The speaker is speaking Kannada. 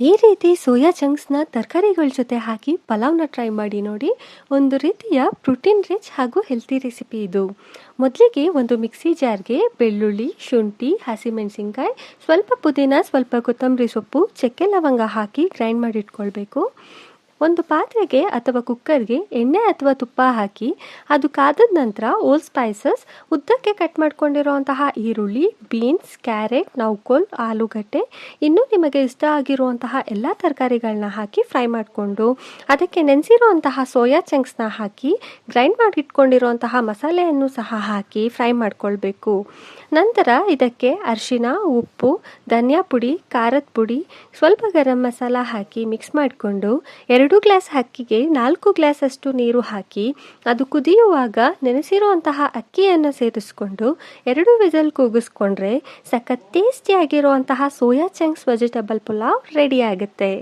ಈ ರೀತಿ ಸೋಯಾ ಚಂಕ್ಸ್ನ ತರಕಾರಿಗಳ ಜೊತೆ ಹಾಕಿ ಪಲಾವ್ನ ಟ್ರೈ ಮಾಡಿ ನೋಡಿ. ಒಂದು ರೀತಿಯ ಪ್ರೋಟೀನ್ ರಿಚ್ ಹಾಗೂ ಹೆಲ್ತಿ ರೆಸಿಪಿ ಇದು. ಮೊದಲಿಗೆ ಒಂದು ಮಿಕ್ಸಿ ಜಾರ್ಗೆ ಬೆಳ್ಳುಳ್ಳಿ, ಶುಂಠಿ, ಹಸಿಮೆಣಸಿನ್ಕಾಯಿ, ಸ್ವಲ್ಪ ಪುದೀನ, ಸ್ವಲ್ಪ ಕೊತ್ತಂಬರಿ ಸೊಪ್ಪು, ಚಕ್ಕೆ ಲವಂಗ ಹಾಕಿ ಗ್ರೈಂಡ್ ಮಾಡಿ ಇಟ್ಕೊಳ್ಬೇಕು. ಒಂದು ಪಾತ್ರೆಗೆ ಅಥವಾ ಕುಕ್ಕರ್ಗೆ ಎಣ್ಣೆ ಅಥವಾ ತುಪ್ಪ ಹಾಕಿ ಅದು ಕಾದ ನಂತರ ಓಲ್ ಸ್ಪೈಸಸ್, ಉದ್ದಕ್ಕೆ ಕಟ್ ಮಾಡ್ಕೊಂಡಿರುವಂತಹ ಈರುಳ್ಳಿ, ಬೀನ್ಸ್, ಕ್ಯಾರೆಟ್, ನೌಕೋಲ್, ಆಲೂಗಡ್ಡೆ, ಇನ್ನೂ ನಿಮಗೆ ಇಷ್ಟ ಆಗಿರುವಂತಹ ಎಲ್ಲ ತರಕಾರಿಗಳನ್ನ ಹಾಕಿ ಫ್ರೈ ಮಾಡಿಕೊಂಡು ಅದಕ್ಕೆ ನೆನೆಸಿರುವಂತಹ ಸೋಯಾ ಚಂಕ್ಸ್ನ ಹಾಕಿ ಗ್ರೈಂಡ್ ಮಾಡಿ ಇಟ್ಕೊಂಡಿರುವಂತಹ ಮಸಾಲೆಯನ್ನು ಸಹ ಹಾಕಿ ಫ್ರೈ ಮಾಡ್ಕೊಳ್ಬೇಕು. ನಂತರ ಇದಕ್ಕೆ ಅರಿಶಿನ, ಉಪ್ಪು, ಧನಿಯಾ ಪುಡಿ, ಖಾರದ ಪುಡಿ, ಸ್ವಲ್ಪ ಗರಂ ಮಸಾಲ ಹಾಕಿ ಮಿಕ್ಸ್ ಮಾಡಿಕೊಂಡು 2 ಗ್ಲಾಸ್ ಅಕ್ಕಿಗೆ 4 ಗ್ಲಾಸ್ ಅಷ್ಟು ನೀರು ಹಾಕಿ ಅದು ಕುದಿಯುವಾಗ ನೆನೆಸಿರುವಂತಹ ಅಕ್ಕಿಯನ್ನು ಸೇರಿಸ್ಕೊಂಡು 2 ವಿಸಲ್ ಕೂಗಿಸ್ಕೊಂಡ್ರೆ ಸಖತ್ ಟೇಸ್ಟಿಯಾಗಿರುವಂತಹ soya chunks vegetable pulao ready ಆಗುತ್ತೆ.